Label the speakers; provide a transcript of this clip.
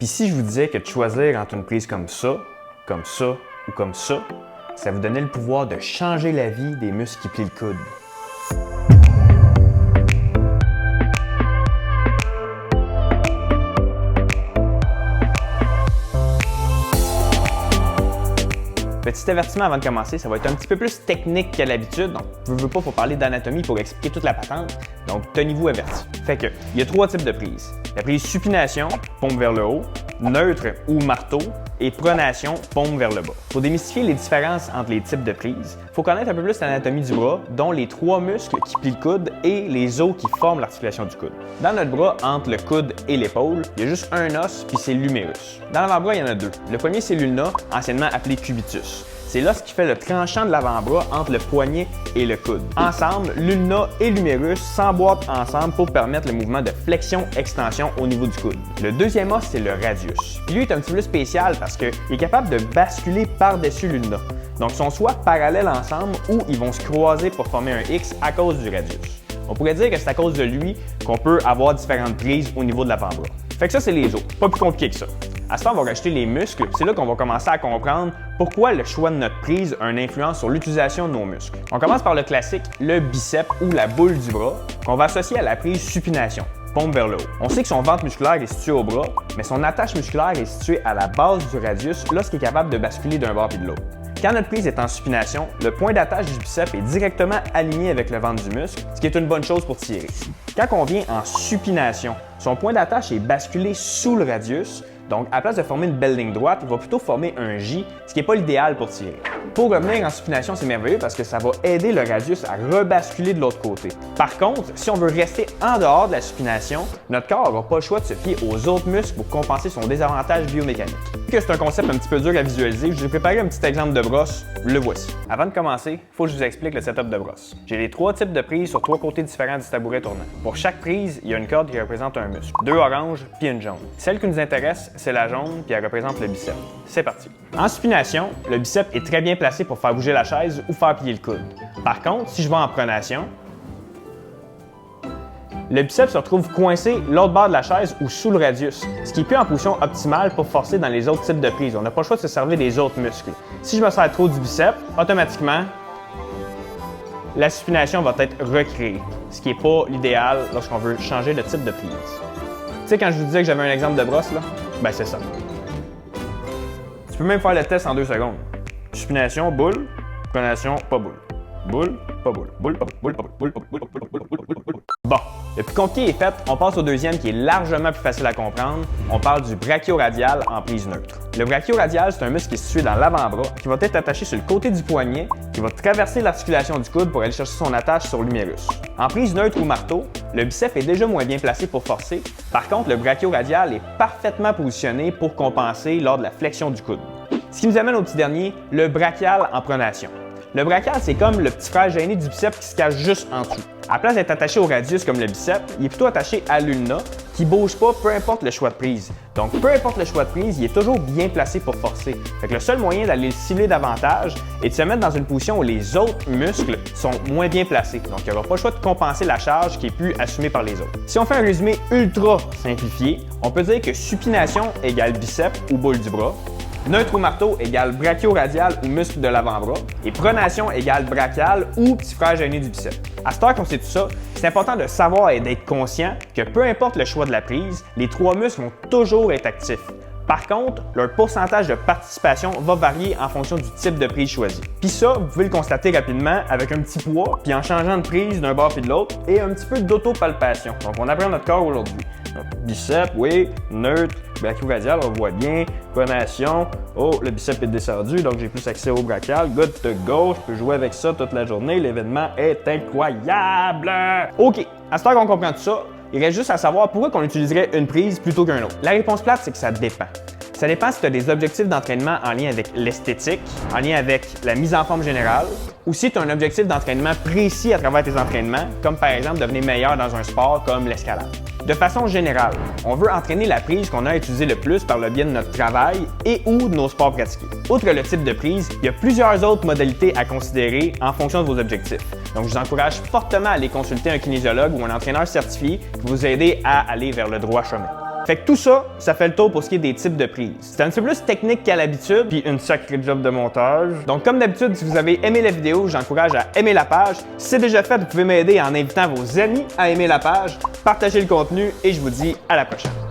Speaker 1: Puis si je vous disais que de choisir entre une prise comme ça ou comme ça vous donnait le pouvoir de changer la vie des muscles qui plient le coude. Petit avertissement avant de commencer, ça va être un petit peu plus technique qu'à l'habitude, donc je veux pas pour parler d'anatomie pour expliquer toute la patente, donc tenez-vous avertis. Fait que, il y a 3 types de prises. La prise supination, pompe vers le haut, neutre ou marteau, et pronation, pompe vers le bas. Pour démystifier les différences entre les types de prises, il faut connaître un peu plus l'anatomie du bras, dont les 3 muscles qui plient le coude et les os qui forment l'articulation du coude. Dans notre bras, entre le coude et l'épaule, il y a juste un os, puis c'est l'humérus. Dans l'avant-bras, il y en a 2. Le premier, c'est l'ulna, anciennement appelé cubitus. C'est l'os qui fait le tranchant de l'avant-bras entre le poignet et le coude. Ensemble, l'ulna et l'humérus s'emboîtent ensemble pour permettre le mouvement de flexion-extension au niveau du coude. Le deuxième os, c'est le radius. Puis lui est un petit peu spécial parce qu'il est capable de basculer par-dessus l'ulna. Donc, ils sont soit parallèles ensemble ou ils vont se croiser pour former un X à cause du radius. On pourrait dire que c'est à cause de lui qu'on peut avoir différentes prises au niveau de l'avant-bras. Fait que ça, c'est les os. Pas plus compliqué que ça. À ce temps, on va rajouter les muscles. C'est là qu'on va commencer à comprendre pourquoi le choix de notre prise a une influence sur l'utilisation de nos muscles. On commence par le classique, le biceps ou la boule du bras, qu'on va associer à la prise supination, pompe vers le haut. On sait que son ventre musculaire est situé au bras, mais son attache musculaire est située à la base du radius lorsqu'il est capable de basculer d'un bord puis de l'autre. Quand notre prise est en supination, le point d'attache du biceps est directement aligné avec le ventre du muscle, ce qui est une bonne chose pour tirer. Quand on vient en supination, son point d'attache est basculé sous le radius, donc à la place de former une belle ligne droite, il va plutôt former un J, ce qui n'est pas l'idéal pour tirer. Pour revenir en supination, c'est merveilleux parce que ça va aider le radius à rebasculer de l'autre côté. Par contre, si on veut rester en dehors de la supination, notre corps n'aura pas le choix de se fier aux autres muscles pour compenser son désavantage biomécanique. Vu que c'est un concept un petit peu dur à visualiser, je vous ai préparé un petit exemple de brosse, le voici. Avant de commencer, il faut que je vous explique le setup de brosse. J'ai les 3 types de prises sur 3 côtés différents du tabouret tournant. Pour chaque prise, il y a une corde qui représente un muscle, 2 oranges puis une jaune. Celle qui nous intéresse, c'est la jaune puis elle représente le biceps. C'est parti. En supination, le biceps est très bien placé pour faire bouger la chaise ou faire plier le coude. Par contre, si je vais en pronation, le biceps se retrouve coincé l'autre bord de la chaise ou sous le radius, ce qui est plus en position optimale pour forcer dans les autres types de prises. On n'a pas le choix de se servir des autres muscles. Si je me sers trop du biceps, automatiquement, la supination va être recréée, ce qui n'est pas l'idéal lorsqu'on veut changer de type de prise. Tu sais, quand je vous disais que j'avais un exemple de brosse, là, ben c'est ça. Tu peux même faire le test en 2 secondes. Supination, boule, pronation, pas boule. Boule, pas boule. Boule, pas boule, boule, pas boule, boule. Bon, le plus compliqué est fait, on passe au deuxième qui est largement plus facile à comprendre. On parle du brachioradial en prise neutre. Le brachioradial, c'est un muscle qui est situé dans l'avant-bras, qui va être attaché sur le côté du poignet, qui va traverser l'articulation du coude pour aller chercher son attache sur l'humérus. En prise neutre ou marteau, le biceps est déjà moins bien placé pour forcer. Par contre, le brachioradial est parfaitement positionné pour compenser lors de la flexion du coude. Ce qui nous amène au petit dernier, le brachial en pronation. Le brachial, c'est comme le petit frère gêné du biceps qui se cache juste en dessous. À la place d'être attaché au radius comme le biceps, il est plutôt attaché à l'ulna qui ne bouge pas peu importe le choix de prise. Donc, peu importe le choix de prise, il est toujours bien placé pour forcer. Fait que le seul moyen d'aller le cibler davantage est de se mettre dans une position où les autres muscles sont moins bien placés. Donc, il n'y aura pas le choix de compenser la charge qui est plus assumée par les autres. Si on fait un résumé ultra simplifié, on peut dire que supination égale biceps ou boule du bras, neutre ou marteau égale brachioradial ou muscle de l'avant-bras et pronation égale brachial ou petit frère gêné du biceps. À cette heure qu'on sait tout ça, c'est important de savoir et d'être conscient que peu importe le choix de la prise, les 3 muscles vont toujours être actifs. Par contre, leur pourcentage de participation va varier en fonction du type de prise choisi. Puis ça, vous pouvez le constater rapidement avec un petit poids, puis en changeant de prise d'un bord puis de l'autre, et un petit peu d'autopalpation. Donc on apprend notre corps aujourd'hui. Biceps, oui, neutre, brachioradial, on voit bien, pronation, oh, le biceps est descendu, donc j'ai plus accès au brachial, good to go, je peux jouer avec ça toute la journée, l'événement est incroyable! OK, à ce temps qu'on comprend tout ça, il reste juste à savoir pourquoi on utiliserait une prise plutôt qu'un autre. La réponse plate, c'est que ça dépend. Ça dépend si tu as des objectifs d'entraînement en lien avec l'esthétique, en lien avec la mise en forme générale, ou si tu as un objectif d'entraînement précis à travers tes entraînements, comme par exemple devenir meilleur dans un sport comme l'escalade. De façon générale, on veut entraîner la prise qu'on a utilisée le plus par le biais de notre travail et ou de nos sports pratiqués. Outre le type de prise, il y a plusieurs autres modalités à considérer en fonction de vos objectifs. Donc, je vous encourage fortement à aller consulter un kinésiologue ou un entraîneur certifié qui va vous aider à aller vers le droit chemin. Fait que tout ça, ça fait le tour pour ce qui est des types de prises. C'est un petit peu plus technique qu'à l'habitude, puis une sacrée job de montage. Donc comme d'habitude, si vous avez aimé la vidéo, j'encourage à aimer la page. Si c'est déjà fait, vous pouvez m'aider en invitant vos amis à aimer la page, partager le contenu et je vous dis à la prochaine.